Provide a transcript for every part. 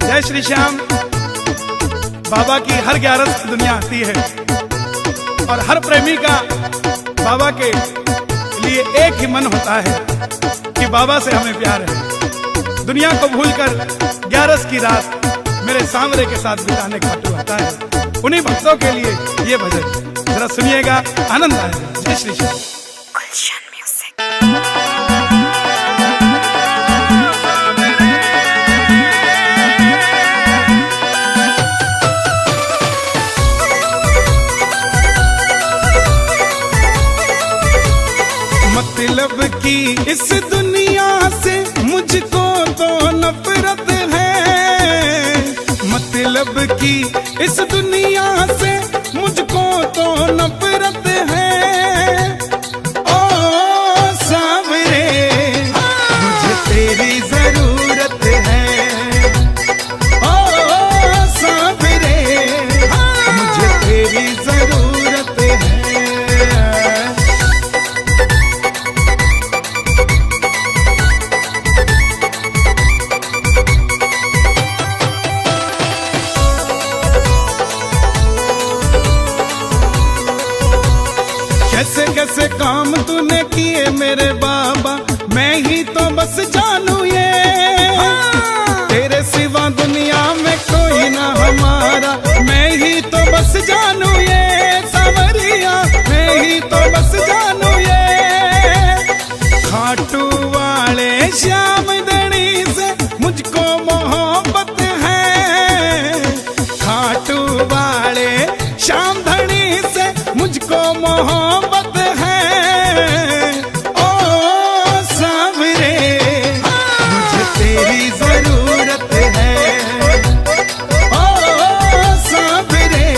जय श्री श्याम। बाबा की हर 11 दुनिया आती है और हर प्रेमी का बाबा के लिए एक ही मन होता है कि बाबा से हमें प्यार है। दुनिया को भूलकर 11 की रात मेरे सांवरे के साथ बिताने का खाटू आता है। उन्हीं भक्तों के लिए ये भजन जरा सुनिएगा, आनंद आएगा। जय श्री श्याम। मतलब की इस दुनिया से मुझको तो नफरत है, मतलब की इस दुनिया से मुझको तो नफरत है। ओ सांवरे मुझे तेरी जरूरत है, ओ सांवरे मुझे तेरी जरूरत है। कैसे कैसे काम तूने किए मेरे बाबा, मैं ही तो बस जानू ये। तेरे सिवा दुनिया में कोई ना हमारा, मैं ही तो बस जानू ये। सांवरिया मैं ही तो बस जानू ये। खाटू वाले श्याम धनी से मुझको मोहब्बत है, खाटू वाले श्याम धनी से मुझको मोहब्बत है। ओ सांवरे मुझे तेरी जरूरत है, ओ सांवरे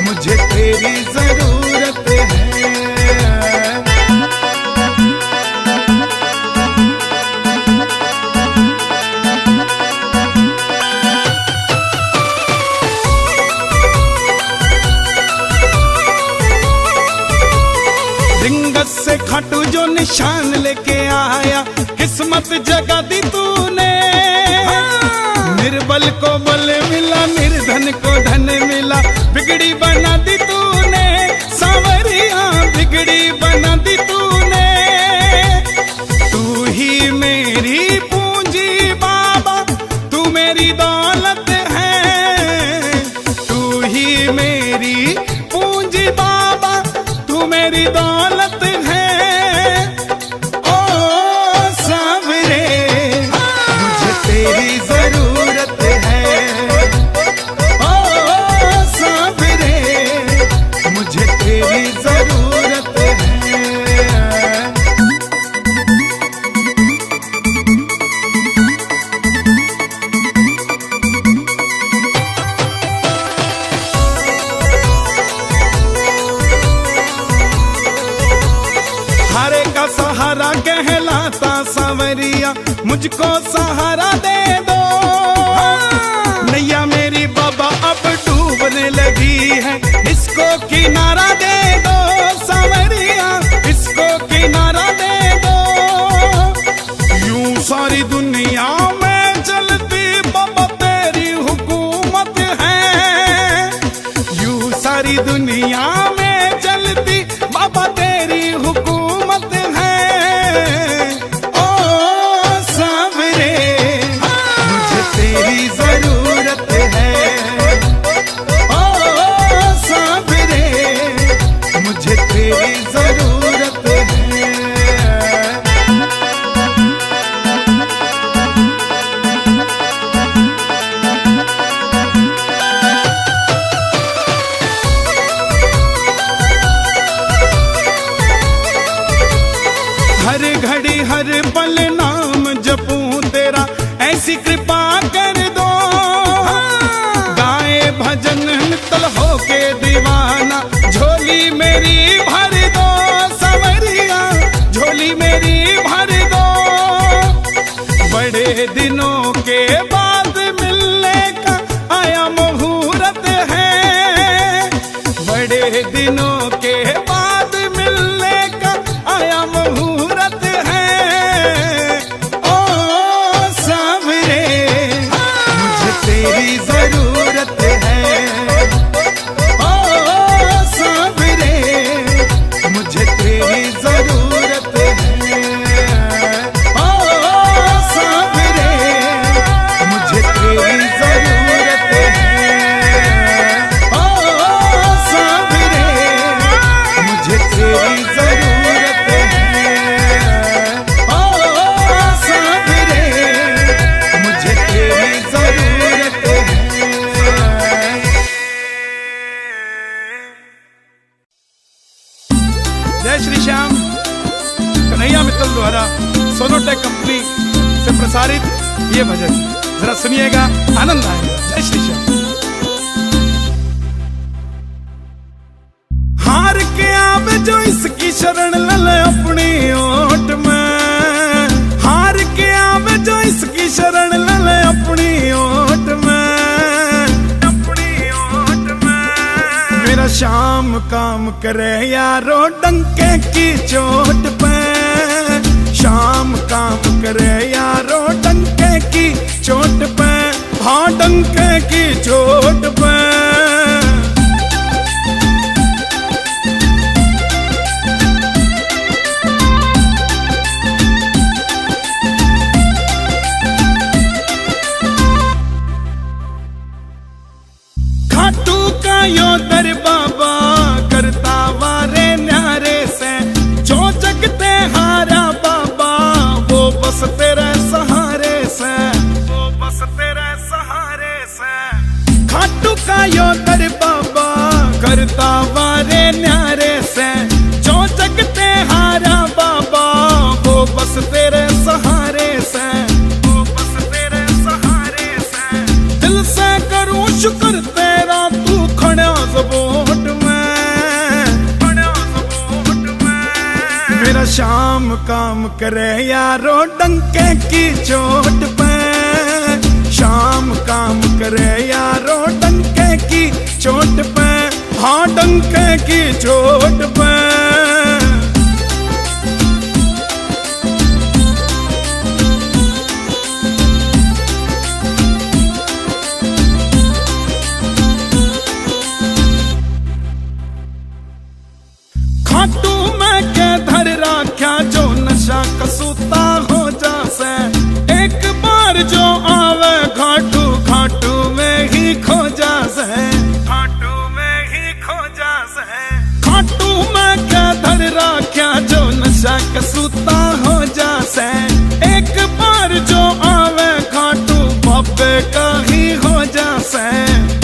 मुझे तेरी जरूरत है। रिंगस से खाटू जो निशान लेके आया, किस्मत जगा दी तूने। निर्बल को बल मिला, निर्धन को धन मिला, बिगड़ी बना दी तूने। सांवरिया बिगड़ी बना दी तूने। तू ही मेरी पूंजी बाबा, तू मेरी दौलत है। तू ही मेरी पूंजी बाबा, तू मेरी दौलत है। ओ सांवरे मुझे तेरी जरूरत है, ओ सांवरे मुझे तेरी जरूरत है। हारे का सहारा कहलाता सांवरिया, मुझको सहारा दे दो। नैया मेरी बाबा अब डूबने लगी है, इसको किनारा दे दो। सांवरिया इसको किनारा दे दो। यूं सारी दुनिया में चलती बाबा तेरी हुकूमत है। यूं सारी दुनिया में चलती बाबा तेरी हुकूमत है। ओ सांवरे मुझे तेरी जरूरत है, ओ सांवरे मुझे तेरी जरूरत है। हर घड़ी हर पल नाम जपूं तेरा, ऐसी कृपा कर दो। गाए भजन नितल होके दीवाना, झोली मेरी भर दो। सांवरिया झोली मेरी भर दो। बड़े दिनों के बाद मिलने का आया मुहूर्त है, बड़े दिनों के बाद मिलने का आया मुहूर्त है। ओ प्रसारित ये भजन जरा सुनिएगा, आनंद आएगा। जय श्री श्याम। हार के आवे जो इसकी शरण ले अपनी ओट में, हार के आवे जो इसकी शरण ले अपनी ओट में, अपनी ओट में। मेरा श्याम काम करे यारो डंके की चोट पे, श्याम काम करे यारो डंके की चोट पे, हाँ डंके की चोट पे। खाटू का यो दर बाबा करता वारे न्यारे से, जो जगते हारा बाबा वो बस तेरे सहारे से, वो बस तेरे सहारे से। खाटू का यो दर बाबा करता वारे न्यारे से, जो जगते हारा बाबा वो बस तेरे सहारे से, वो बस तेरे सहारे से। दिल से करूं शुक्र तेरा तू खड़ा ज़बोट में, खड़ा ज़बोट में। मेरा श्याम काम करे यारो डंके की चोट पे, श्याम काम करे यारो डंके की चोट पे, हाँ डंके की चोट पे। खाटू में के धर राख्या जो नशा कसूता हो जासे, एक बार जो आवे घाटू घाटू में ही खो जासे, घाटू में ही खो जासे। खाटू में के धर राख्या जो नशा कसूता हो जासे, एक बार जो आवे घाटू बाबे का ही हो जासे,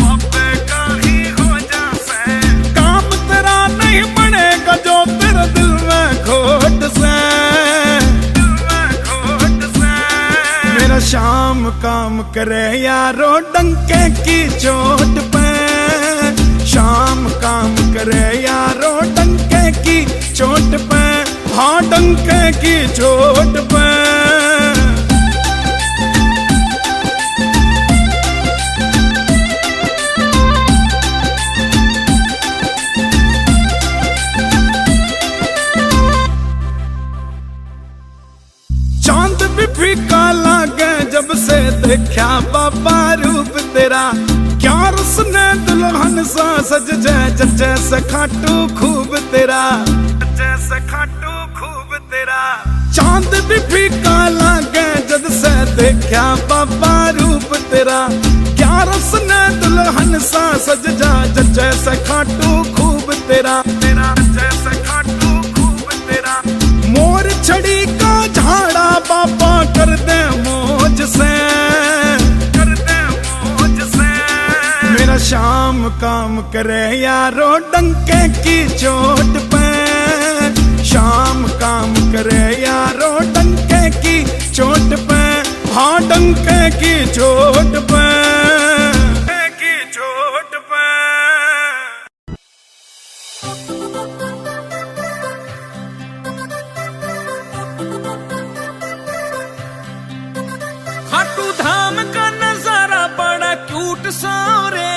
बाबे का ही हो जासे। काम तेरा नहीं बनेगा जो तेरे दिल में खोट से, दिल में खोट से। मेरा श्याम काम करे यारो डंके की चोट पे, श्याम काम करे यारो डंके की चोट पे, हाँ डंके की चोट पे। चांद भी फीका लागे जब से देखा बाबा रूप तेरा, क्या उसने दुल्हन सा सज जाए जैसे खाटू खूब तेरा, जैसे खाटू खूब तेरा। चांद भी फीका लागे जब से देखा बाबा रूप तेरा, क्या उसने दुल्हन सा सज जाए जैसे खाटू खूब तेरा, तेरा जैसे खाटू खूब तेरा। मोर छड़ी का झाड़ा बाबा कर दे मौज से, कर दे मौज से। मेरा श्याम काम करे यारो डंके की चोट पे, श्याम काम करे यारो डंके की चोट पे, हाँ डंके की चोट पे, की चोट पे। खाटू धाम का नजारा बड़ा क्यूट सांवरे,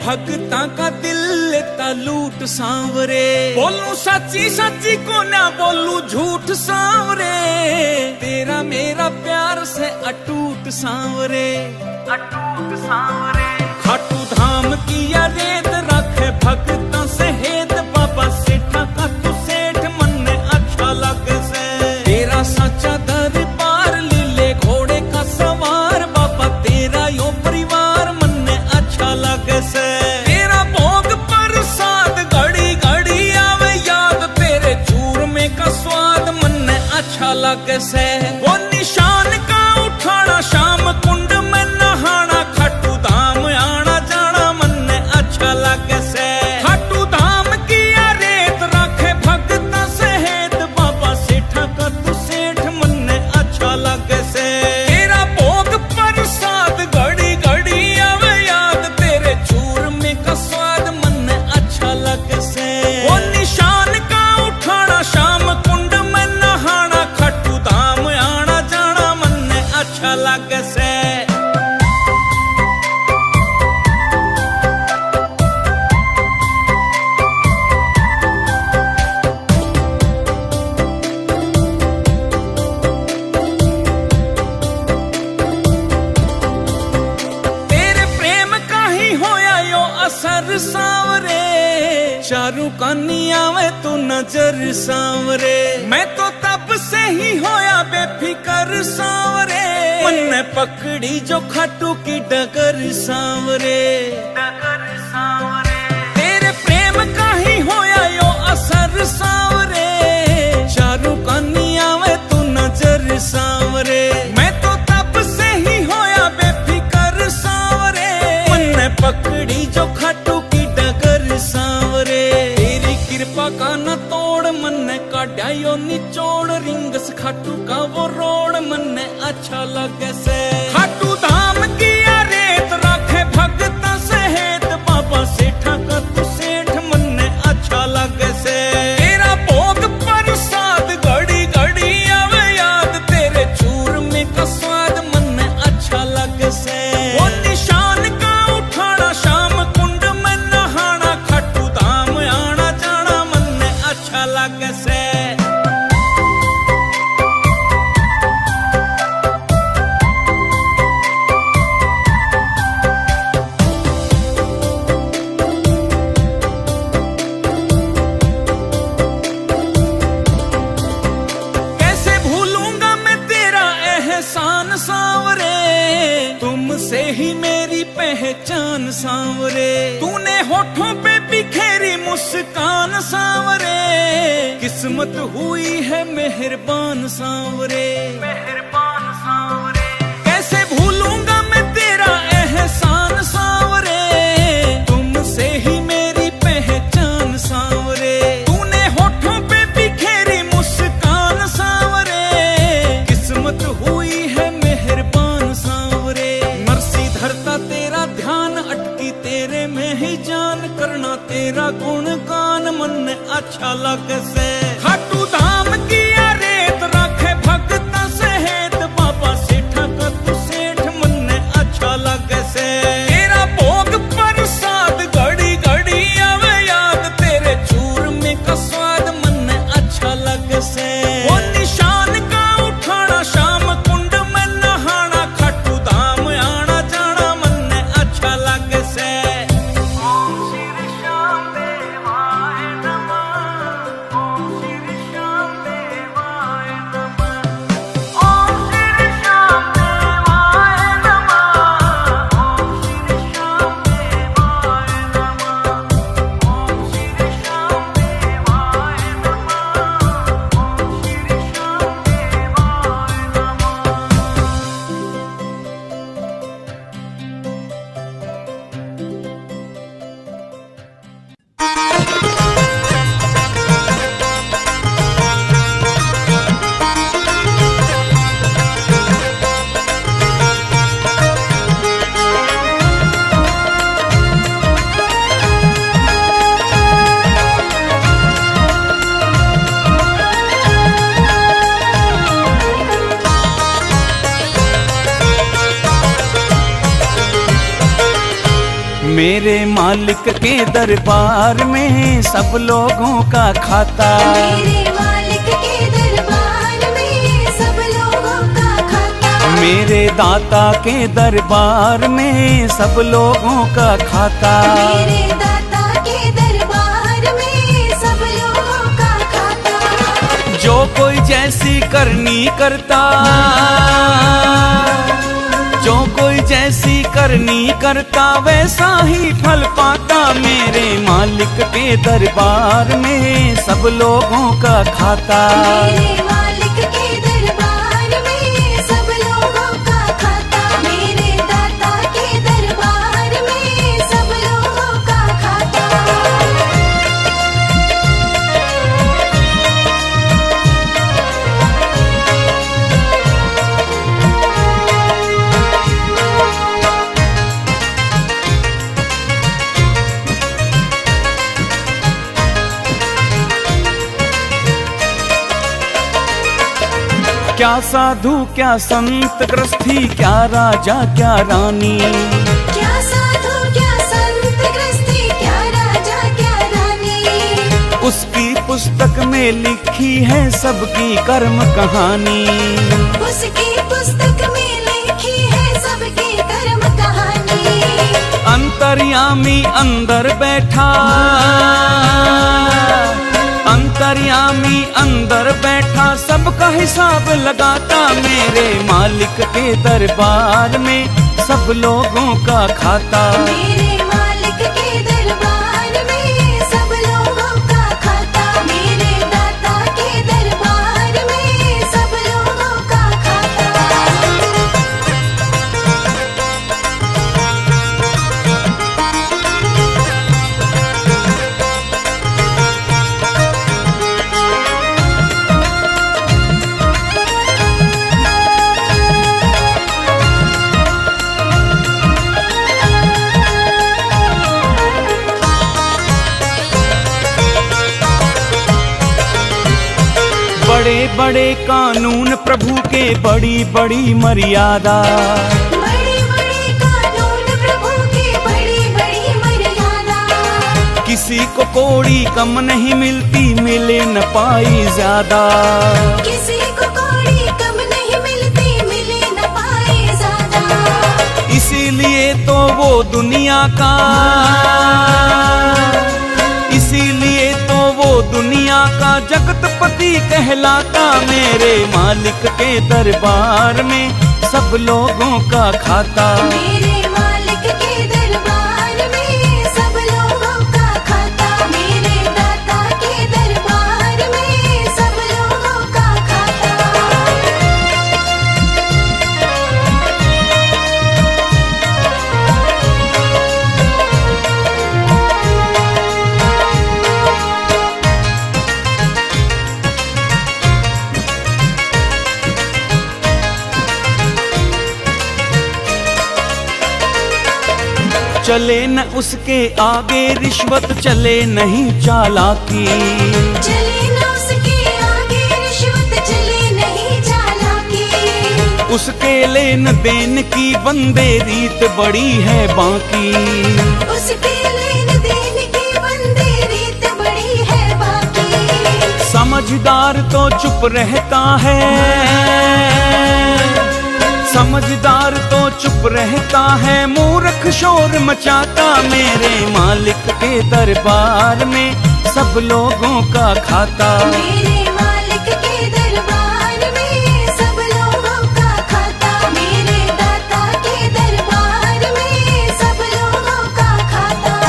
भगता का दिल लेता लूट सांवरे। बोलूं सच्ची सच्ची को ना बोलूं झूठ सांवरे, तेरा मेरा प्यार से अटूट सांवरे, अटूट सांवरे। खाटू धाम की या रेत रखे भगता से हेत, बाबा सेठा का तू सेठ मन ने अच्छा लगे से। तेरा सच्चा दरबार लीले घोड़े का सवार, बाबा तेरा यो परिवार मन ने अच्छा लगे से। तेरा भोग प्रसाद घड़ी घड़ी आवे याद, तेरे चूरमे का स्वाद मन ने अच्छा लगे से। वो निशान का उठाना शाम कुंड में नहाना, खाटू धाम आना जाना मन ने अच्छा लगे से। अच्छा लागे से। असर सांवरे चारू कानी आवे तू नजर सांवरे, मैं तो तब से ही होया बेफिकर सांवरे, मन ने पकड़ी जो खाटू की डगर सांवरे। तेरे प्रेम का ही होया यो असर सांवरे, चारू कानी आवे तू नजर सांवरे, मैं तो तब से ही होया बेफिकर सांवरे, मन ने पकड़ी जो खाटू की डगर सांवरे। तेरी कृपा का न तोड़ मन ने काटा यो निचोड़, रिंगस खाटू का वो रोड मन ने अच्छा लगे से। खाटू धाम किया रेत राखे भगत सहेत, बाबा सेठा का तू सेठ मन ने अच्छा लगे से। तेरा भोग प्रसाद घड़ी घड़ी आवे याद, तेरे चूर में का स्वाद मन ने अच्छा लगे से। वो निशान का उठाना शाम कुंड में नहाना, खाटू धाम आना जाना मन ने अच्छा लगे से। कैसे भूलूंगा मैं तेरा एहसान सांवरे, तुमसे ही मेरी पहचान सांवरे, तूने होठों पे बिखेरी मुस्कान सांवरे, किस्मत हुई है मेहरबान सांवरे। कैसे भूलूंगा मैं तेरा एहसान सांवरे, तुमसे ही मेरी पहचान सांवरे, तूने होठों पे बिखेरी मुस्कान सांवरे, किस्मत हुई है मेहरबान सांवरे। नरसी धरता तेरा ध्यान अटकी तेरे में ही जान, करना तेरा गुणगान मन ने अच्छा लगे से। खाटू धाम किया रेत राखे भगत सहेत, बाबा सेठा का तू सेठ मन ने अच्छा लगे से। तेरा भोग प्रसाद घड़ी घड़ी आवे याद, तेरे चूर में का स्वाद मन ने अच्छा लगे से। वो निशान का उठाना शाम कुंड में नहाना, खाटू धाम आना जाना मन ने अच्छा लगे से। ओम श्री श्याम देवाय नमः, ओम श्री श्याम देवाय नमः, ओम श्री श्याम देवाय नमः, ओम श्री श्याम देवाय नमः, ओम श्री श्याम देवाय नमः, ओम श्री श्याम देवाय नमः। मेरे मालिक के दरबार में सब लोगों का खाता, मेरे मालिक के दरबार में सब लोगों का खाता, मेरे दाता के दरबार में सब लोगों का खाता, मेरे दाता के दरबार में सब लोगों का खाता। जो कोई जैसी करनी करता, जो कोई जैसी करनी करता वैसा ही फल पाता, मेरे मालिक के दरबार में सब लोगों का खाता। मेरे मालिक के दरबार में सब लोगों का खाता, मेरे दाता के दरबार में सब लोगों का खाता। क्या साधु क्या संत गृहस्थी, क्या राजा क्या रानी, क्या साधु क्या संत गृहस्थी, क्या राजा क्या रानी। उसकी पुस्तक में लिखी है सबकी कर्म कहानी, उसकी पुस्तक में लिखी है सबकी कर्म कहानी। अंतर्यामी अंदर बैठा, अंतर्यामी अंदर बैठा सबका हिसाब लगाता, मेरे मालिक के दरबार में सब लोगों का खाता। मेरे मालिक के दरबार में सब लोगों का खाता, मेरे दाता के दरबार में सब लोगों का खाता। बड़े बड़े कानून प्रभु के, बड़ी बड़ी मर्यादा, बड़े बड़े कानून प्रभु की, बड़ी बड़ी मर्यादा। किसी को कोड़ी कम नहीं मिलती, मिले न पाई ज्यादा, किसी को कोड़ी कम नहीं मिलती, मिले न पाए ज्यादा। इसीलिए तो वो दुनिया का, इसीलिए तो वो दुनिया का जगतपति कहलाता, मेरे मालिक के दरबार में सब लोगों का खाता। मेरे मालिक के दरबार में सब लोगों का खाता, मेरे दाता के दरबार में सब लोगों का खाता। चले न उसके आगे रिश्वत, चले नहीं चालाकी, चले न उसके आगे रिश्वत, चले नहीं चालाकी। उसके लेन देन की बंदे रीत बड़ी है बाकी, उसके लेन देन की बंदे रीत बड़ी है बाकी। समझदार तो चुप रहता है, समझदार तो चुप रहता है, मूर्ख शोर मचाता, मेरे मालिक के दरबार में सब लोगों का खाता। मेरे मालिक के दरबार में सब लोगों का खाता, मेरे दाता के दरबार में सब लोगों का खाता।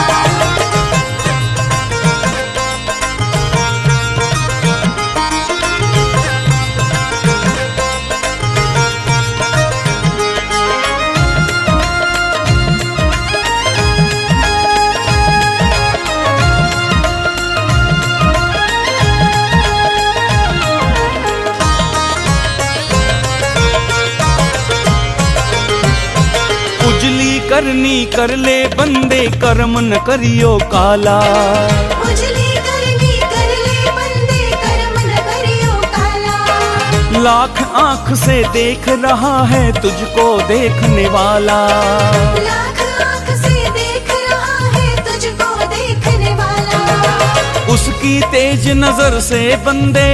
करनी कर ले बंदे, कर्म न करियो काला, उजली करनी कर ले बंदे, कर्म न करियो काला। लाख आंख से देख रहा है तुझको देखने वाला, लाख आंख से देख रहा है तुझको देखने वाला। उसकी तेज नजर से बंदे,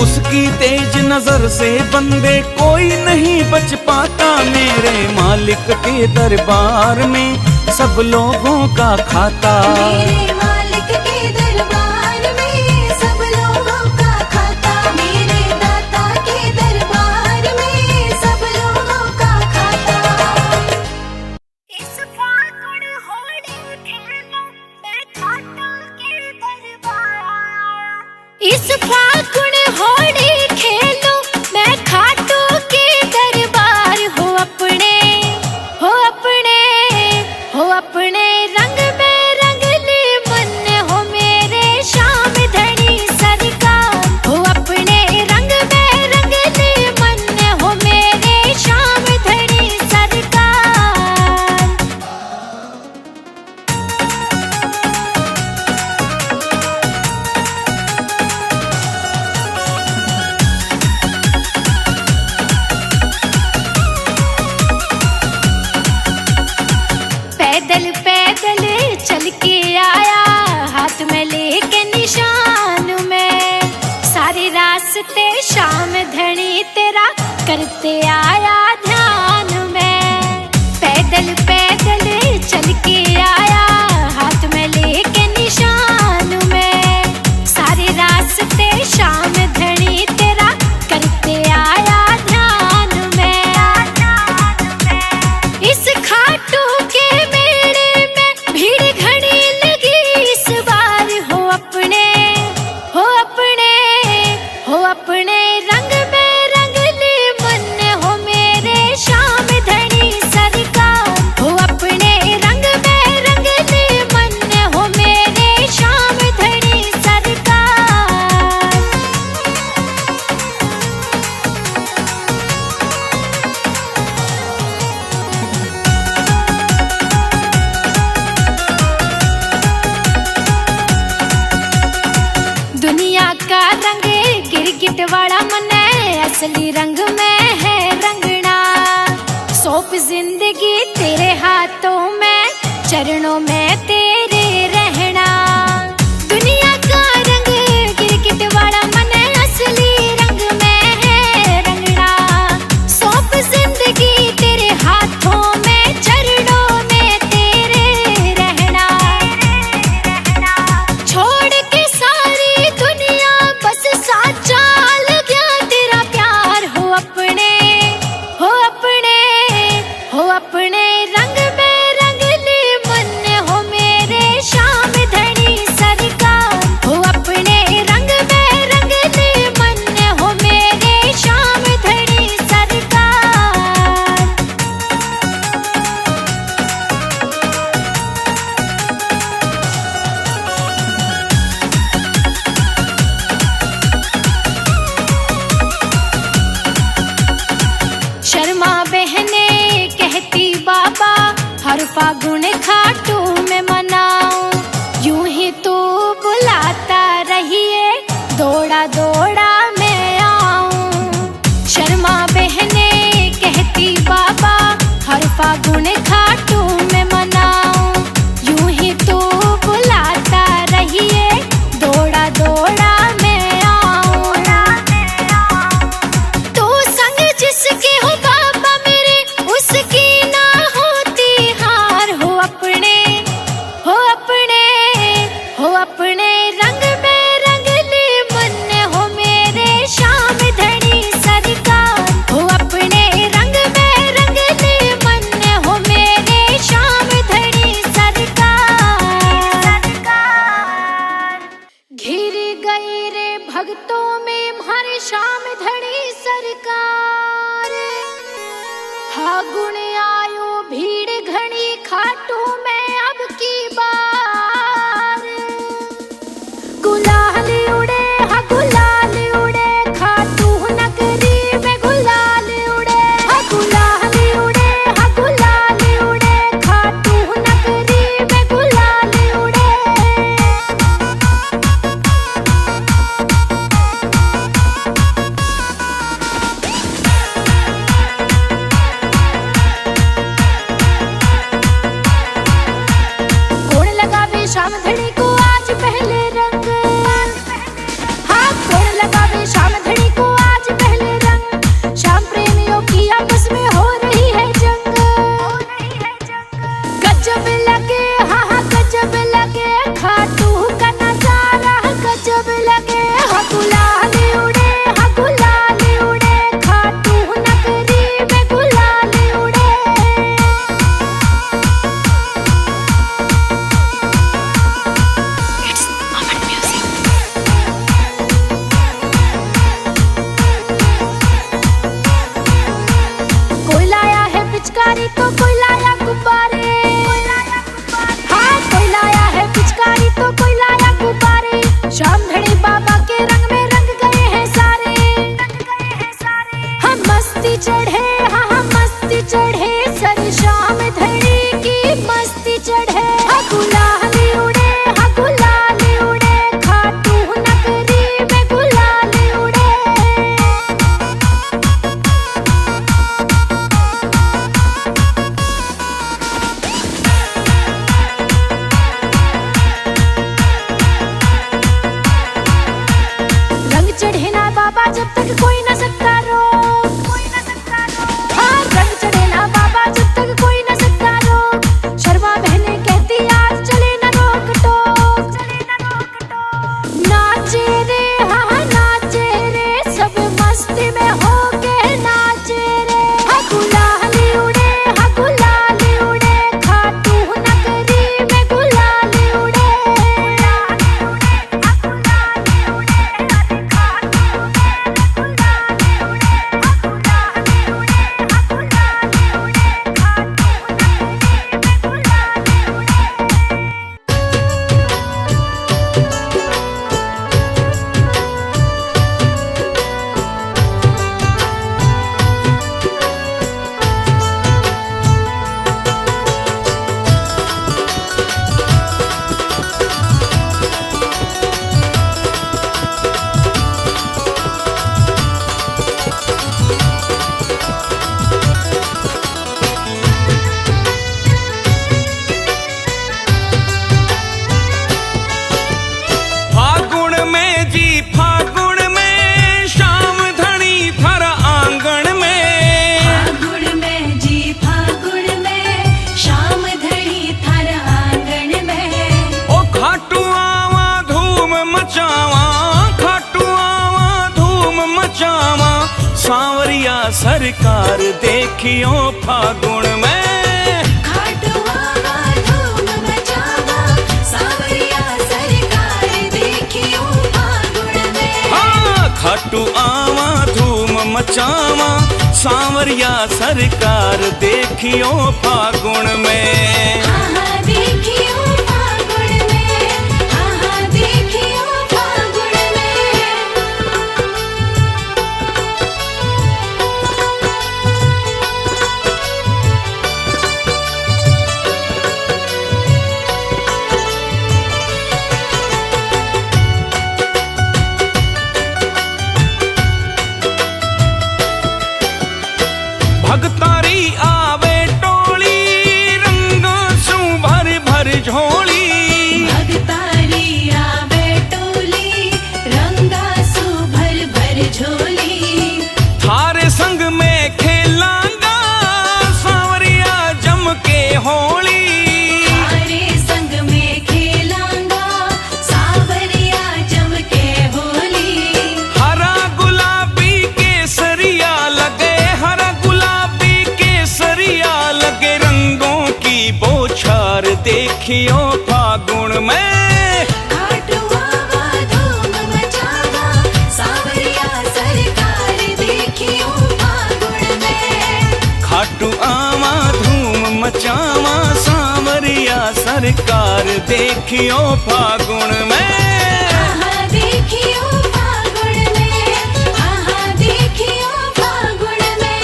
उसकी तेज नजर से बंदे कोई नहीं बच पाता, मेरे मालिक के दरबार में सब लोगों का खाता। मेरे मालिक के दरबार में सब लोगों का खाता, मेरे दाता के दरबार में सब लोगों का खाता। इस फागुन होली खेलो मैं खाटू के दरबार, इस फागुन होली खेलो मैं खाटू के दरबार। हो अपने हो अपने हो अपने रंग में रंग ले मन करते आया ध्यान में। पैदल पैदल चल के आया हाथ में लेके निशान में। सारे रास्ते शाम धनी तेरा करते आया ध्यान में। इस खाटू के मेले में भीड़ घड़ी लगी इस बार। हो अपने रंग में रंग ले मन हो मेरे श्याम धनी सरकार। हो अपने रंग में रंग ले मन हो मेरे श्याम धनी सरकार। दुनिया का रंग गिरगिट वाला मन है, असली रंग में है रंगना। सौंप जिंदगी तेरे हाथों में, चरणों में तेरे रहना। दुनिया का रंग गिरगिट वाला मन है, असली रंग में है रंगना। सौंप जिंदगी तेरे हाथों में, चरणों में तेरे रहना। छोड़ के सारी दुनिया बस साचा लग गया तेरा प्यार। हो अपने रंग में रंग ले मन हो मेरे श्याम धनी सरकार। हो अपने रंग में रंग ले मन हो मेरे श्याम धनी सरकार। शर्मा बहने कहती बाबा हर फागुन खाटू में मनाऊं। यूं ही तू बुलाता रहिए, दौड़ा दौड़ा मैं आऊं। शर्मा बहने कहती बाबा हर फागुन खाटू में मनाऊं। यूं ही तू बुलाता रहिए, दौड़ा दौड़ा मैं आऊं। तू संग जिसके हो बाबा मेरे, उसकी ना होती हार। हो अपने रंग में रंग ले मन हो मेरे श्याम धनी सरकार। हो अपने रंग में रंग ले मन हो मेरे श्याम धनी सरकार। घिर गई रे भक्तों में हमारे श्याम धनी सरकार। फागुन आयो भीड़ घनी खाटू में अब की बार। गुलाल उड़े हा गुलाल उड़े, खाटू नगरी में गुलाल उड़े। हा गुलाल उड़े हा गुलाल उड़े, खाटू नगरी में गुलाल उड़े। कौन लगावे श्याम धनी को आज पहले रंग। हाँ कौन लगावे श्याम धनी को आज पहले रंग। श्याम प्रेमियों की आपस में हो रही है जंग। गजब लगे हाँ गजब लगे, खाटू का नजारा गजब लगे। हाँ गुलाल उड़े हाँ गुलाल उड़े, खाटू नगरी में गुलाल उड़े। कोई लाया है पिचकारी तो कोई लाया गुब्बारे। हाँ कोई लाया है पिचकारी तो कोई लाया गुब्बारे। श्याम धनी बाबा के रंग में रंग गए हैं सारे। हम मस्ती चढ़े हाँ हम मस्ती चढ़े, सर श्याम धनी की मस्ती चढ़े। हाँ गुलाल उड़े हाँ गुलाल उड़े, खाटू नगरी में गुलाल उड़े। रंग चढ़े ना बाबा जब तक कोई न सकता रोक। सांवरिया सरकार देखियो फागुन में। खाटू आवा धूम मचावा सांवरिया सरकार देखियो फागुन में। हाँ खाटू आवा धूम मचावा सांवरिया सरकार देखियो फागुन में। हाँ हाँ देखियो फागुन में, हाँ हाँ देखियो फागुन में। भगतारी आवे टोली रंगों सु भर भर झोली। भगतारी आवे टोली रंगा सु भर भर झोली। थारे संग में खेलांगा सांवरिया जम के होली। थारे संग में खेलांगा सांवरिया जम के होली। हरा गुलाबी केसरिया लगे, हरा गुलाबी केसरिया लगे रंगों की बौछार देखियो फागुन में। खाटू आवा धूम मचावा सांवरिया सरकार देखियो फागुन में। खाटू आवा धूम मचावा सांवरिया सरकार देखियो फागुन में। हाँ हाँ देखियो फागुन में, हाँ हाँ देखियो फागुन में।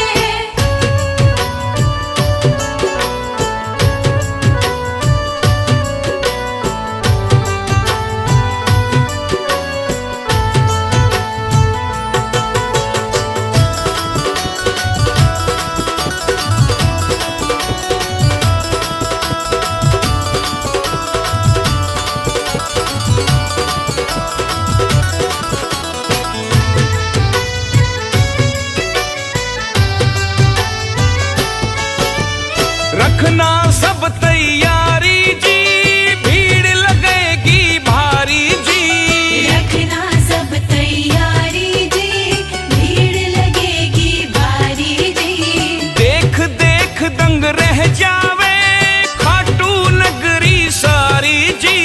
रखना सब तैयारी जी, भीड़ लगेगी भारी जी। रखना सब तैयारी जी, भीड़ लगेगी भारी जी। देख देख दंग रह जावे खाटू नगरी सारी जी।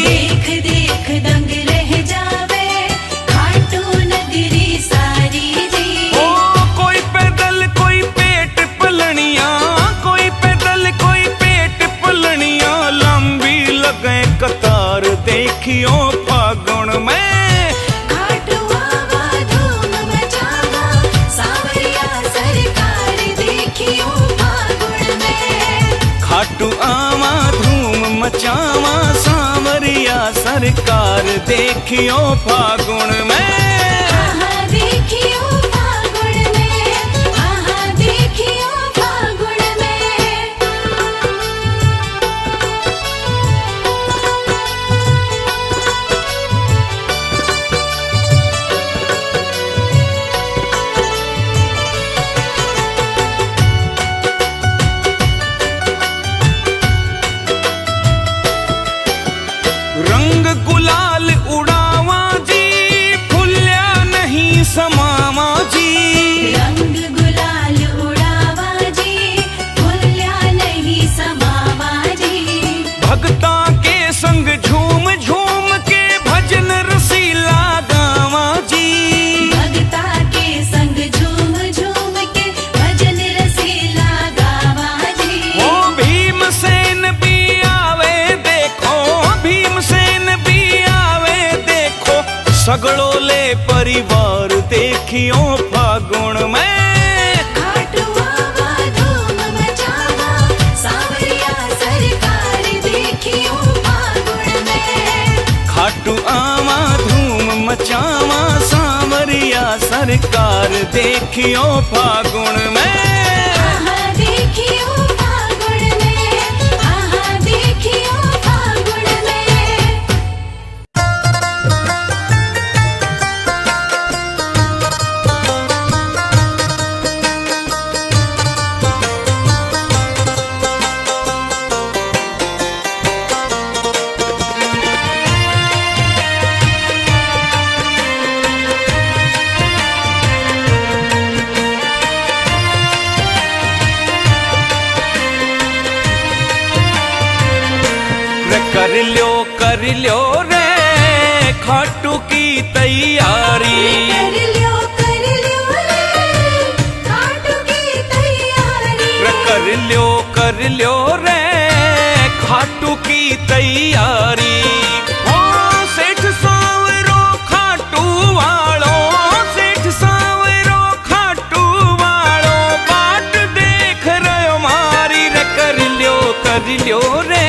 देख देख दंग रह जावे खाटू नगरी सारी जी। ओ कोई पैदल कोई पेट पलनिया, कोई पैदल कोई पेट पलनिया लंबी लगे कतार देखियो फागुन में। खाटू आवा धूम मचावा सांवरिया सरकार देखियो फागुन में। खाटू आवा धूम मचावा सांवरिया सरकार देखियो फागुन में। हाँ हाँ देखियो फागुन में, हाँ हाँ देखियो फागुन में। रंग गुलाल उड़ावा जी, फुल्या नहीं समावा जी। रंग गुलाल उड़ावा जी, फुल्या नहीं समावा जी। भगता के संग झूम झूम के भजन रसीला गावा जी। भगता के संग झूम झूम के भजन रसीला गावा जी। ओ भीमसेन भी आवे देखो, भीमसेन भी आवे देखो सगड़ो ले परिवार देखियो फागुन में। खाटू आवा धूम मचावा सांवरिया सरकार देखियो फागुन में। खाटू आवा धूम मचावा सांवरिया सरकार देखियो फागुन में। हाँ हाँ देखियो फागुन में, हाँ हाँ देखियो फागुन में। कर लियो रे खाटू की तैयारी। कर लियो रे खाटू की तैयारी। कर लियो रे खाटू की तैयारी। ओ सेठ सांवरो खाटू वालो, सेठ सांवरो खाटू वालो बाट देख रहे मारी रे। कर लियो रे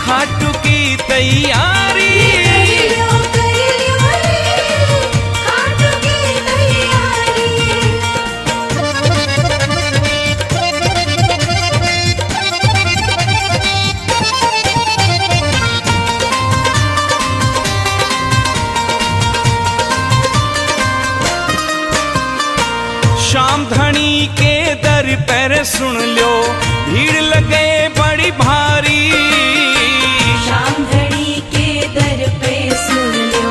खाटू की तैयारी। कर लियो रे खाटू की तैयारी। शाम धनी के दर पर सुन लो भीड़ लगे बड़ी भारी। शाम धनी के दर पे सुन लो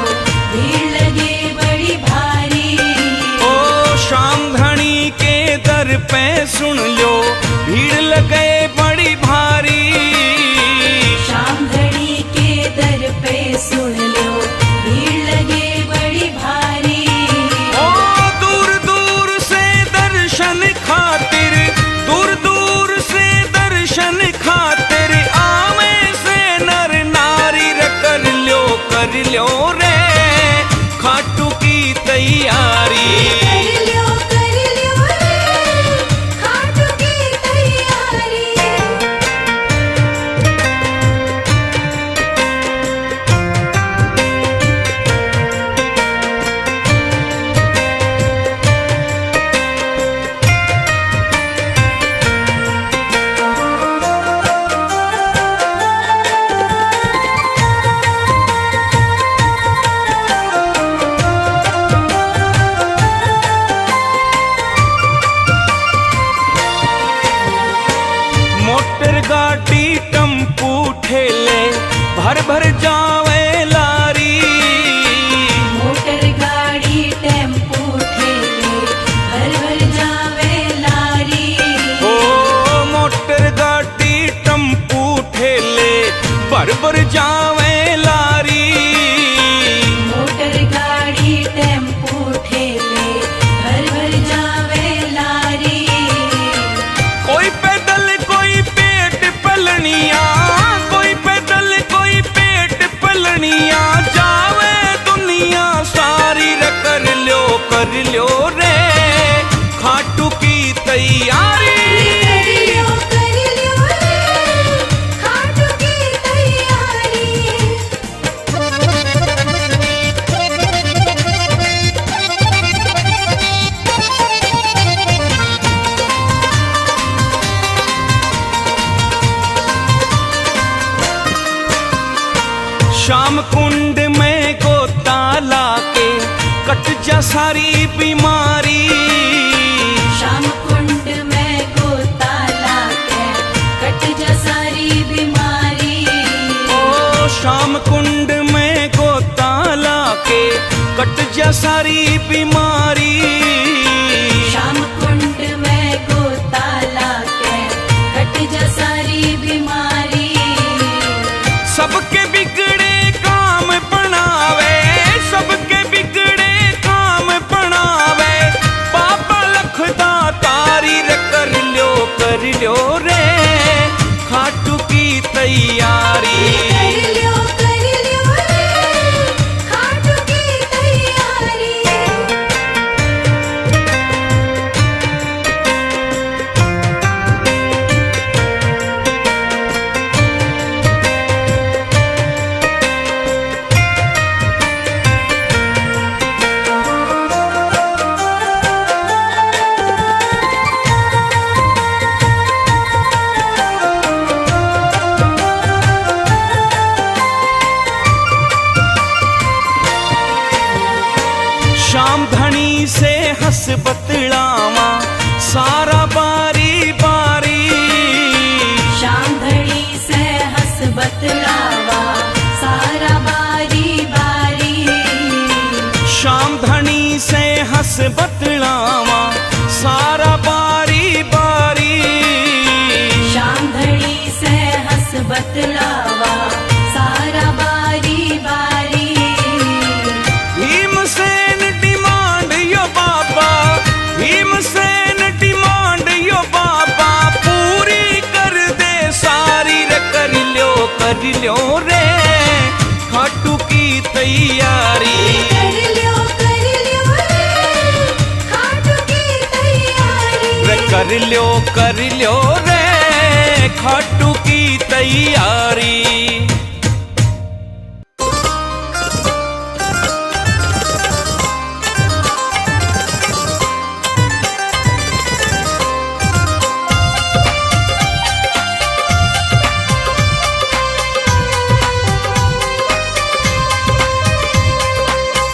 भीड़ लगे बड़ी भारी। ओ शाम धनी के दर पे सुन लो भीड़ लगे बड़ी भारी। शाम धनी के दर पे सुन लो भीड़ लगे बड़ी भारी। ओ दूर दूर से दर्शन खातिर, दूर दूर से दर्शन खातिर आवे से नर नारी रे। कर लियो रे खाटू की तैयारी। कर लियो रे खाटू की तैयारी। मोटर गाड़ी टम्पू ठेले भर भर जावे लारी। मोटर गाड़ी टेम्पो ठेले भर भर जावे लारी। ओ मोटर गाड़ी टम्पू ठेले भर भर जावे लारी। मोटर गाड़ी टेम्पो ठेले भर भर जावे लारी। कोई पैदल कोई पेट पलनिया, कोई पैदल कोई पेट पलनिया जावे दुनिया सारी रे। कर लियो रे खाटू की तैयारी। कर लियो रे खाटू की तैयारी। शाम कुंड में गोता लाके कट जा सारी बीमारी। शाम कुंड में गोता लाके कट जा सारी बीमारी। ओ शाम कुंड में गोता लाके कट जा सारी बीमारी। शाम कुंड में गोता लाके कट जा सारी बीमारी। सबके बिगड़े काम बनावे, सबके बिगड़े काम बनावे बाबा लखदा तारी रे। कर लियो रे खाटू की तैयारी। कर लियो रे खाटू की तैयारी। शाम धनी से हंस बतलावा सारा बारी बारी। शाम धनी से हंस बतलावा सारा बारी बारी। शाम धनी से हंस बतलावा सारा बारी बारी। शाम धनी से हंस बतलावा सारा कर लो रे खाटू की तैयारी।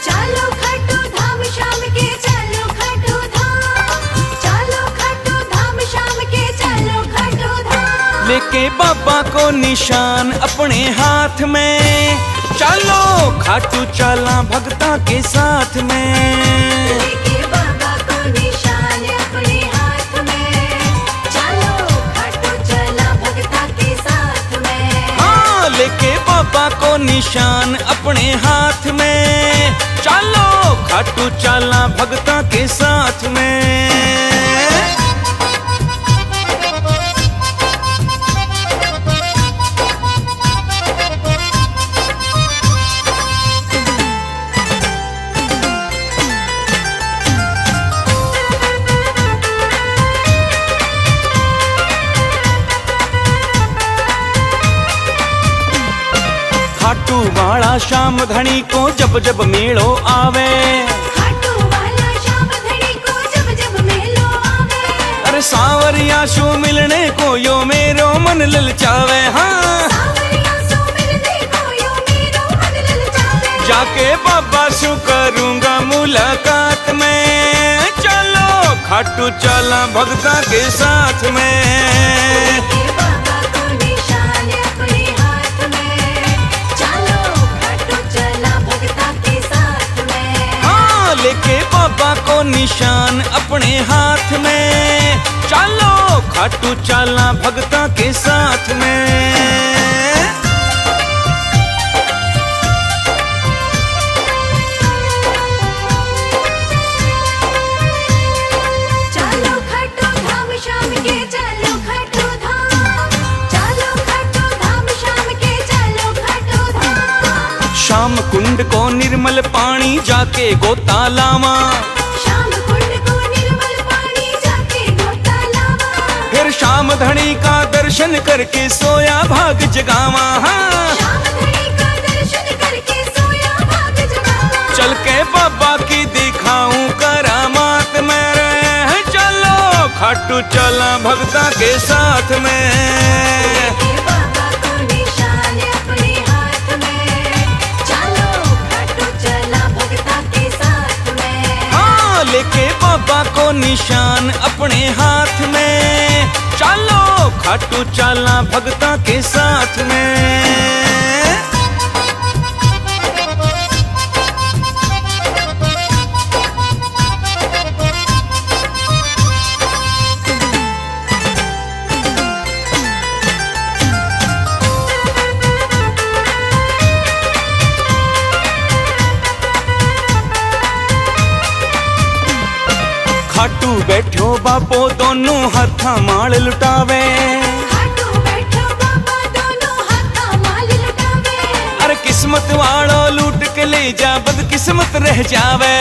चलो खाटू धाम शाम के, चलो खाटू धाम, चलो खाटू धाम शाम के, चलो खाटू धाम। लेके बाबा को निशान अपने हाथ में, चलो खाटू चला भगता के साथ में। लेके बाबा को निशान अपने हाथ में, चलो खाटू चला भगता के साथ में। हाँ, लेके बाबा को निशान अपने हाथ में, चलो खाटू चला भगता के साथ में। खाटू वाला श्याम धनी को जब जब मेलो आवे, खाटू वाला श्याम धनी को जब जब मेलो आवे। अरे सांवरिया शू मिलने को यो मेरो मन ललचावे। हाँ, सांवरिया सो मिलने को यो मेरो मन ललचावे। जाके बाबा शू करूंगा मुलाकात में, चलो खाटू चला भगता के साथ में। लेके बाबा को निशान अपने हाथ में, चलो खाटू चला भगता के साथ में। हाँ, लेके बाबा को निशान अपने हाथ में, चलो खाटू चला भगता के साथ में। चलो खाटू धाम शाम के, चलो खाटू धाम, चलो खाटू धाम शाम के, चलो खाटू धाम। श्याम कुंड को निर्मल पानी जाके गोता लावा, शाम कुंड को निर्मल पानी जाके गोता लावा। फिर श्याम धनी का दर्शन करके सोया भाग जगावा। हाँ, शाम धनी का दर्शन करके सोया भाग जगावा। चल के बाबा की दिखाऊं करामात मेरे, चलो खाटू चला भगता के साथ में। लेके बाबा को निशान अपने हाथ में, चलो खाटू चला भगता के साथ में। हाँ, लेके बाबा को निशान अपने हाथ में, चलो खाटू चला भगता के साथ में। खाटू बैठो बापो दोनों हाथा माल लुटावे, खाटू बैठो बाबा दोनों हाथा माल लुटावे। अरे किस्मत वालो लूट के ले जा बदकिस्मत रह जावे।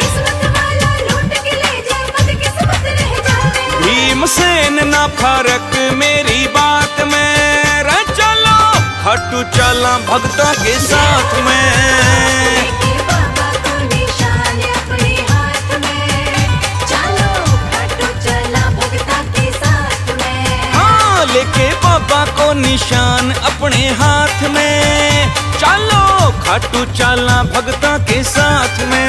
किस्मत वाला लूट के ले जाए बदकिस्मत रह जावे। भीमसेन ना फर्क मेरी बात में, रे चलो खाटू चला भगता के साथ में। लेके बाबा को निशान अपने हाथ में, चलो खाटू चला भगता के साथ में। हाँ, लेके बाबा को निशान अपने हाथ में, चलो खाटू चला भगता के साथ में।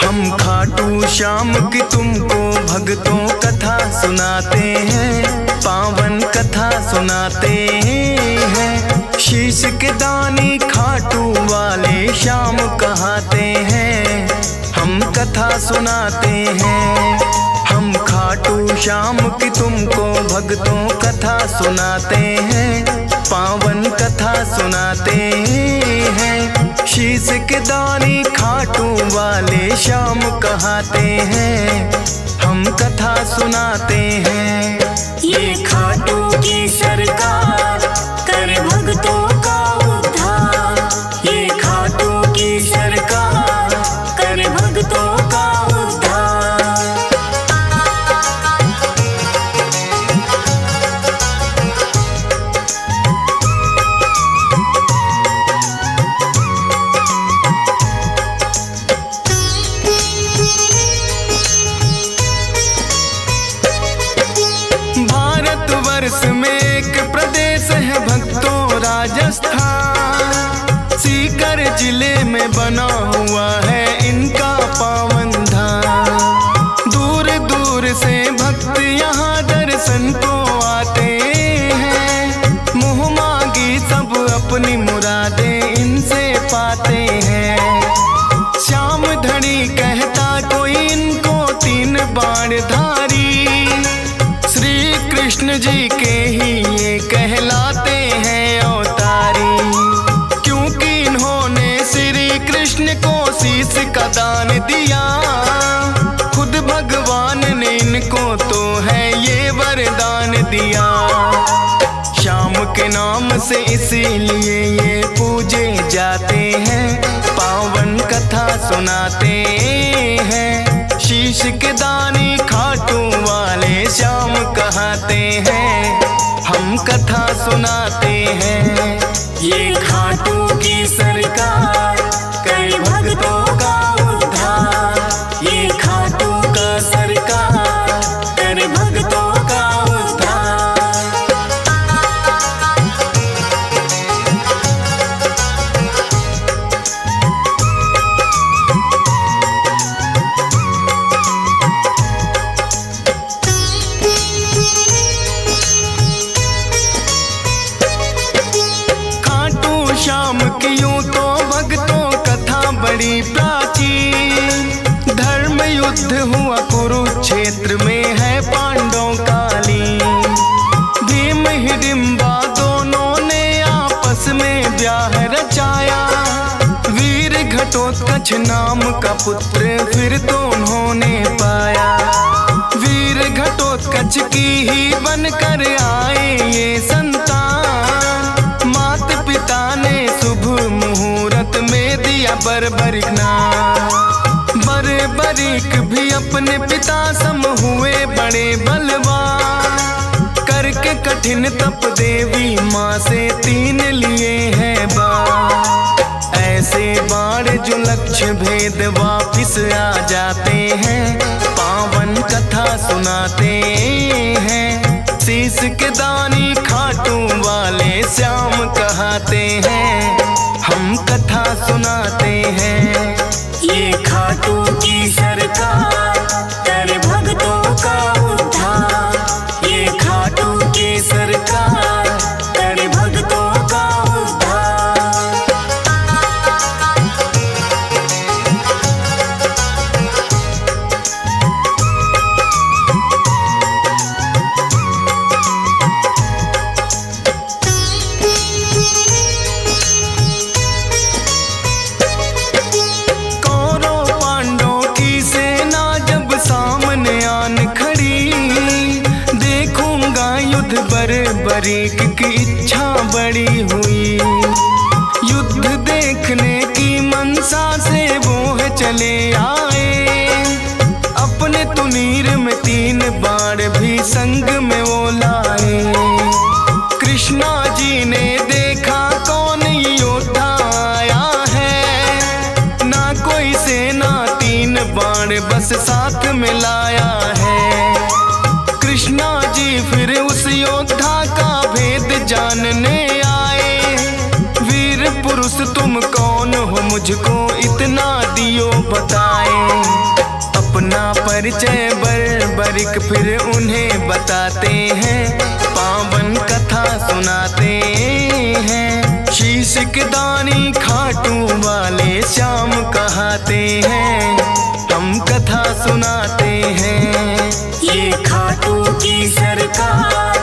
हम खाटू श्याम की तुमको भक्तों कथा सुनाते हैं, पावन कथा सुनाते हैं। शीश के दानी खाटू वाले श्याम कहाते हैं, हम कथा सुनाते हैं। हम खाटू श्याम की तुमको भक्तों कथा सुनाते हैं, पावन कथा सुनाते हैं। शीश के दानी खाटू वाले श्याम कहाते हैं, हम कथा सुनाते हैं। ये खाटू की वर्ष में एक प्रदेश है भक्तों राजस्थान। सीकर जिले में बना हुआ है इनका पावन धाम। दूर दूर से भक्त यहाँ दर्शन को आते हैं। मुँह मांगी सब अपनी मुरादें इनसे पाते हैं। श्याम धड़ी कहता कोई इनको 3 बाण धारी। श्री कृष्ण जी के ही ये कहलाते हैं अवतारी। क्योंकि इन्होंने श्री कृष्ण को शीश का दान दिया। खुद भगवान ने इनको तो है ये वरदान दिया। श्याम के नाम से इसीलिए ये पूजे जाते हैं। पावन कथा सुनाते हैं। शीश के दानी खाटू वाले श्याम कहते हैं। हम कथा सुनाते हैं। ये खाटू की सरकार करे भक्तों का उद्धार। ये खाटू का सरकार करे भक्तों का उद्धार। श्याम की यूं तो भक्तों कथा बड़ी प्राचीन। धर्म युद्ध हुआ कुरुक्षेत्र में है पांडवों कालीन। भीम हिडिंबा दोनों ने आपस में ब्याह रचाया। वीर घटोत्कच नाम का पुत्र फिर तो उन्होंने पाया। वीर घटोत्कच की ही बनकर आए ये संतान। माता पिता ने शुभ मुहूर्त में दिया बर्बरिक नाम। बर्बरिक भी अपने पिता सम हुए बड़े बलवान। करके कठिन तप देवी माँ से 3 लिए हैं बाण। ऐसे बाण जो लक्ष्य भेद वापिस आ जाते हैं। पावन कथा सुनाते हैं। शीश के दानी खाटू वाले श्याम कहते हैं। हम कथा सुनाते हैं। ये खाटू की सरकार करे भक्तों का उद्धार। ये खाटू की सरकार करे भक्तों का उद्धार। बर्बरिक की इच्छा बड़ी हुई। युद्ध देखने की मनसा से वो है चले आए। अपने तुनीर में 3 बाण भी संग में वो लाए। कृष्णा जी ने देखा कौन योद्धा आया है। ना कोई सेना 3 बाण बस साथ में लाया है। कृष्णा जी फिर उस योद्धा का भेद जानने आए। वीर पुरुष तुम कौन हो मुझको इतना दियो बताए। अपना परिचय बर्बरिक फिर उन्हें बताते हैं। पावन कथा सुनाते हैं। शीश के दानी खाटू वाले श्याम कहते हैं। हम कथा सुनाते हैं। ये खाटू की सरकार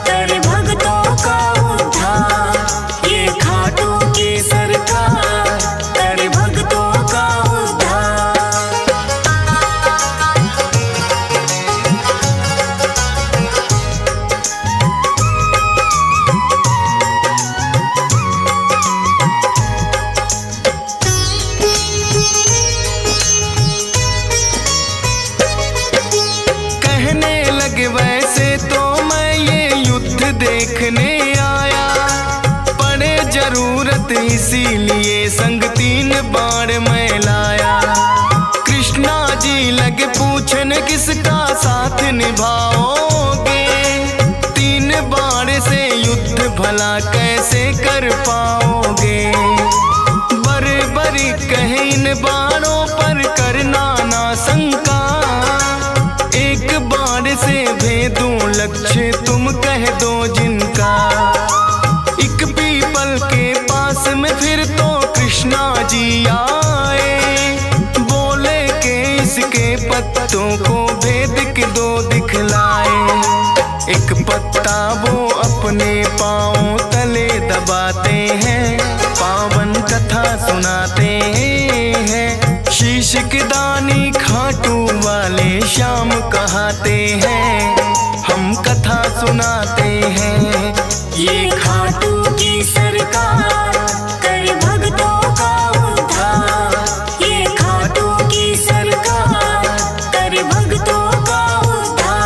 करे भक्तों का उद्धार। ये खाटू की सरकार करे भक्तों का उद्धार। वैसे तो मैं ये युद्ध देखने आया। पड़े जरूरत इसीलिए संग 3 बाण मैं लाया। कृष्णा जी लगे पूछने किसका साथ निभाओगे। 3 बाण भला कैसे कर पाओगे। बरी कहे इन बाणों पर करना ना शंका, एक बाण से भेदूं लक्ष्य तुम कह दो जिनका। एक पीपल के पास में फिर तो कृष्णा जी आए, बोले के इसके पत्तों को भेद के दो दिखलाए। एक पत्ता वो अपने पांव तले दबाते हैं, पावन कथा सुनाते हैं। शीश के दानी खाटू वाले श्याम कहाते हैं, हम कथा सुनाते हैं। ये खाटू की सरकार कर भक्तों का उद्धार, ये खाटू की सरकार कर भक्तों का उद्धार।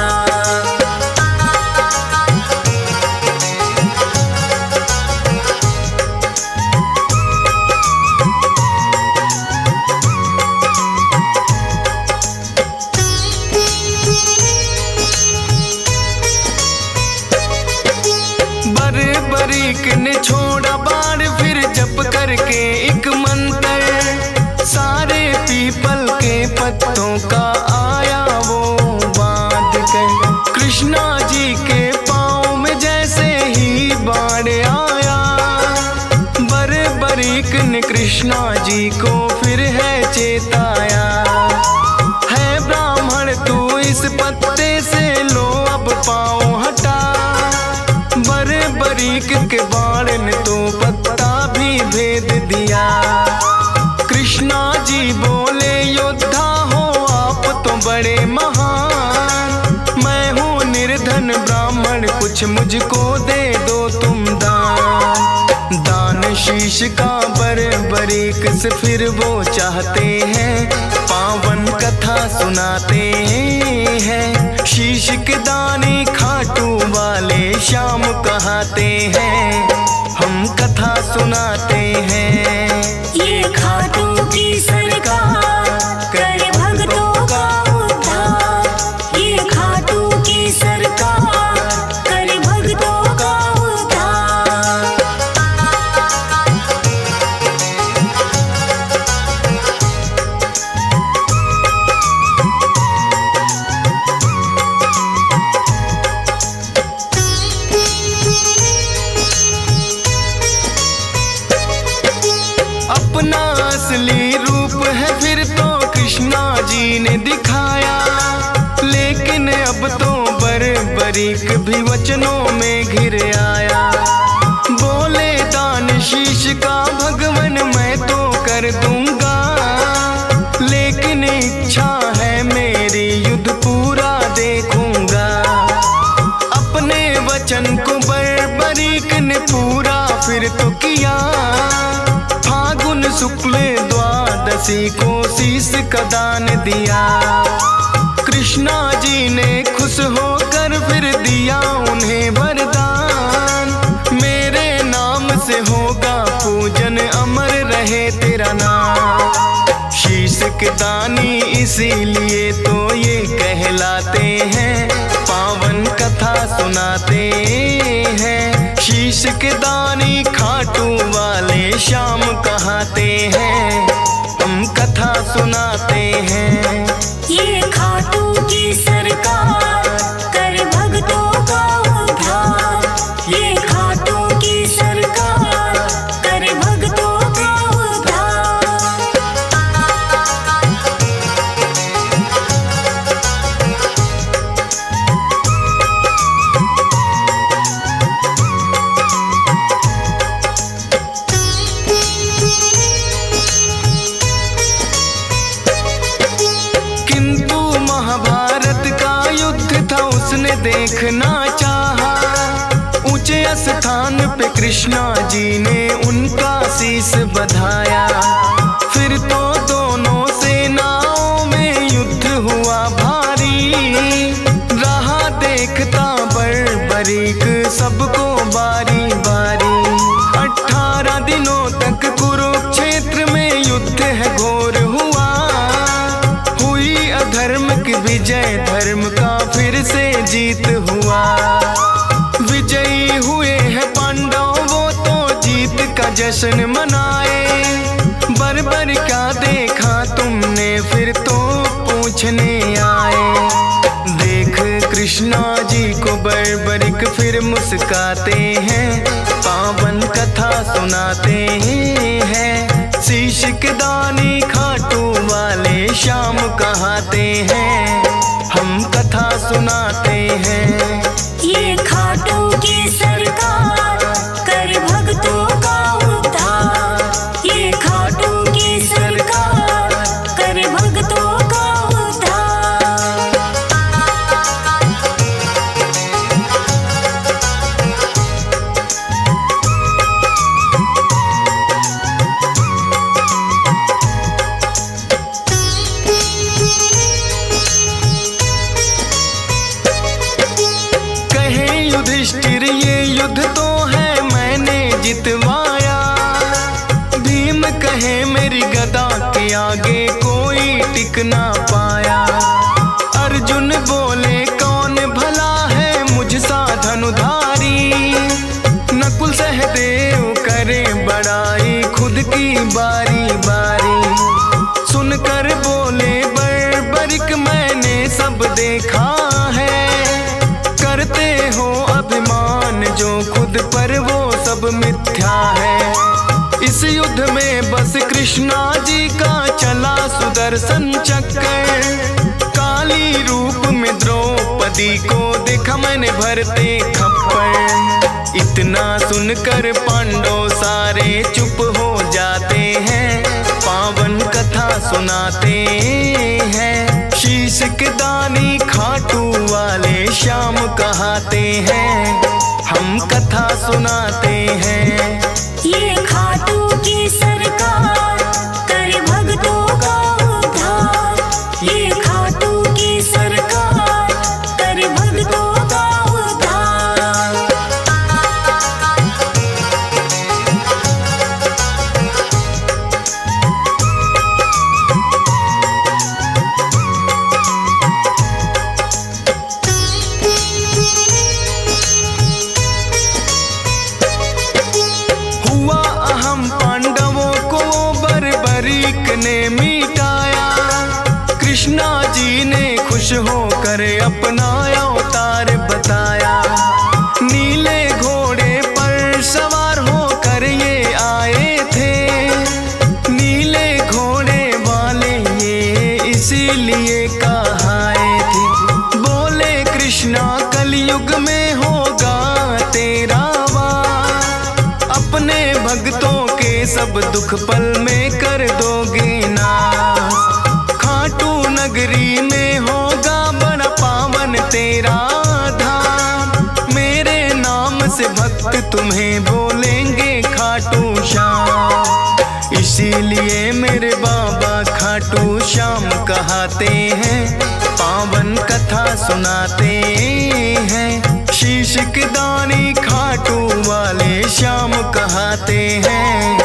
बरीक ने छोड़ा बाण फिर जप करके एक मंत्र, सारे पीपल के पत्तों का आया वो बांध कर। कृष्णा जी के पाँव में जैसे ही बाण आया, बरीक ने कृष्णा जी को फिर है चेताया। है ब्राह्मण तू इस पत्ते से लो अब पाँव हटा, बरीक के बाण ने तो पत्ता भी भेद दिया। कृष्णा जी बोले योद्धा हो आप तो बड़े महान, मैं हूँ निर्धन ब्राह्मण कुछ मुझको दे दो तुम दान। दान शीश का बरीक से फिर वो चाहते हैं, पावन कथा सुनाते हैं। शीश के दानी खाटू वाले श्याम कहाते हैं, हम कथा सुनाते हैं। ये खाटू की सरकार कर भक्तों का उद्धार, ये खाटू की सरकार कर भक्तों का उद्धार। अपना असली रूप है फिर तो कृष्णा जी ने दिखाया, लेकिन अब तो बरीक भी वचनों में घिर आया। बोले दान शीश का भगवन मैं तो कर दूंगा, लेकिन इच्छा है मेरी युद्ध पूरा देखूंगा। अपने वचन को बरीक ने पूरा फिर तो किया, फागुन शुक्ल द्वादशी को शीश का दान दिया। कृष्णा जी ने खुश होकर फिर दिया उन्हें वरदान, मेरे नाम से होगा पूजन अमर रहे तेरा नाम। शीश के दानी इसीलिए तो ये कहलाते हैं, पावन कथा सुनाते हैं। शीश के दानी खाटू वाले श्याम कहाते हैं, हम कथा सुनाते हैं। ये खाटू की सरकार कर भक्तों का उद्धार, ये खाटू की सरकार कर भक्तों का उद्धार। किंतु महाभारत का युद्ध था उसने देखना चाहा, ऊंचे स्थान पे कृष्णा जी ने उनका शीश बधाया। फिर तो दोनों सेनाओं में युद्ध हुआ भारी, रहा देखता बरीक सबको बारी बारी। 18 दिनों तक कुरुक्षेत्र में युद्ध है घोर हुआ, हुई अधर्म की विजय धर्म का फिर से जीत हुआ। विजयी हुए हैं पांडव जश्न मनाए। बर क्या देखा तुमने फिर तो पूछने आए। देख कृष्णा जी को बरबरिक फिर मुस्काते हैं, पावन कथा सुनाते हैं। शीश के दानी खाटू वाले श्याम कहाते हैं, हम कथा सुनाते हैं। ये खाटू की सरकार कर भक्तों का उद्धार। ये खाटू की सरकार कर भक्तों का उद्धार। कहे युधिष्ठिर ये युद्ध तो है मैंने जितवाया। भीम कहे मेरी गदा के आगे कोई टिक ना पाया। अर्जुन बोले कौन भला है मुझसा धनुधारी। नकुल सहदेव करे बड़ाई खुद की बारी बारी। सुनकर बोले बरबरिक मैंने सब देखा है। करते हो अभिमान जो खुद पर वो सब मिथ्या है। इस युद्ध में बस कृष्णा जी का चला सुदर्शन चक्कर। काली रूप में द्रौपदी को देखा मैंने भरते खप्पर। इतना सुनकर पांडव सारे चुप हो जाते हैं, पावन कथा सुनाते हैं। शीश के दानी खाटू वाले श्याम कहाते हैं, हम कथा सुनाते हैं। ये खाटू की सरकार कर भक्तों का उद्धार। ये खाटू की सरकार कर भक्तों का उद्धार। हुआ अहम पांडवों को बरबरिक ने मिटाया। कृष्णा जी ने खुश होकर अपना अवतार बताया। नीले घोड़े पर सवार होकर ये आए थे। नीले घोड़े वाले ये इसीलिए कहाए थे। बोले कृष्णा कलयुग में होगा तेरा वार। अपने भक्तों के सब दुख पल में कर दोगे नाश। खाटू नगरी में होगा बड़ा पावन तेरा धाम। मेरे नाम से भक्त तुम्हें बोलेंगे खाटू श्याम। इसीलिए मेरे बाबा खाटू श्याम कहाते हैं, पावन कथा सुनाते हैं। शीश के दानी खाटू वाले श्याम कहाते हैं,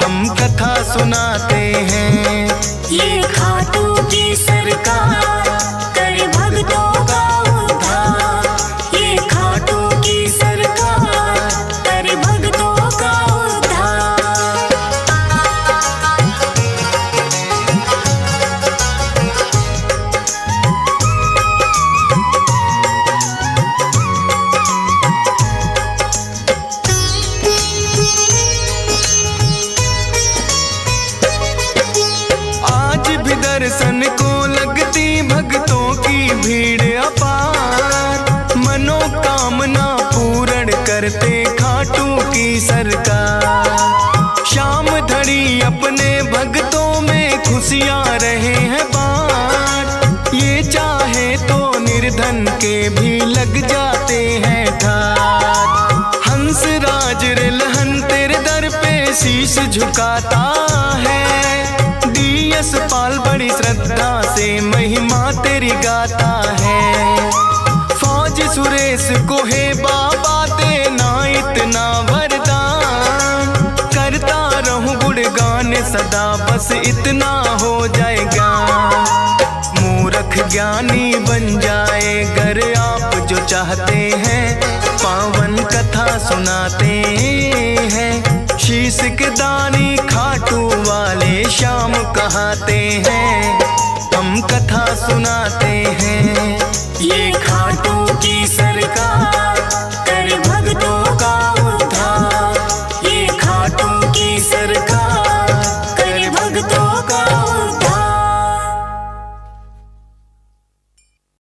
हम कथा सुनाते हैं। ये खाटू की सरकार कर भक्तों का उद्धार। ये खाटू की सरकार कर भक्तों का उद्धार। आज भी दर्शन को लगती भक्तों की भीड़ अपार। मनोकामना पूर्ण करते खाटू की सरकार। शाम धड़ी अपने भक्तों में खुशियाँ रहे हैं बाँट। ये चाहे तो निर्धन के भी लग जाते हैं ठाट। हंस राज रिलहन तेरे दर पे शीश झुकाता है। डीएस पाल बड़ी श्रद्धा से महिमा तेरी गाता है। फौज सुरेश को है बाबा देना इतना वरदान। करता रहूं गुणगान सदा बस इतना हो जाएगा। मूर्ख ज्ञानी बन जाए गर आप जो चाहते हैं, पावन कथा सुनाते हैं। शीश के दानी खाटू वाले श्याम कहाते हैं, हम कथा सुनाते हैं।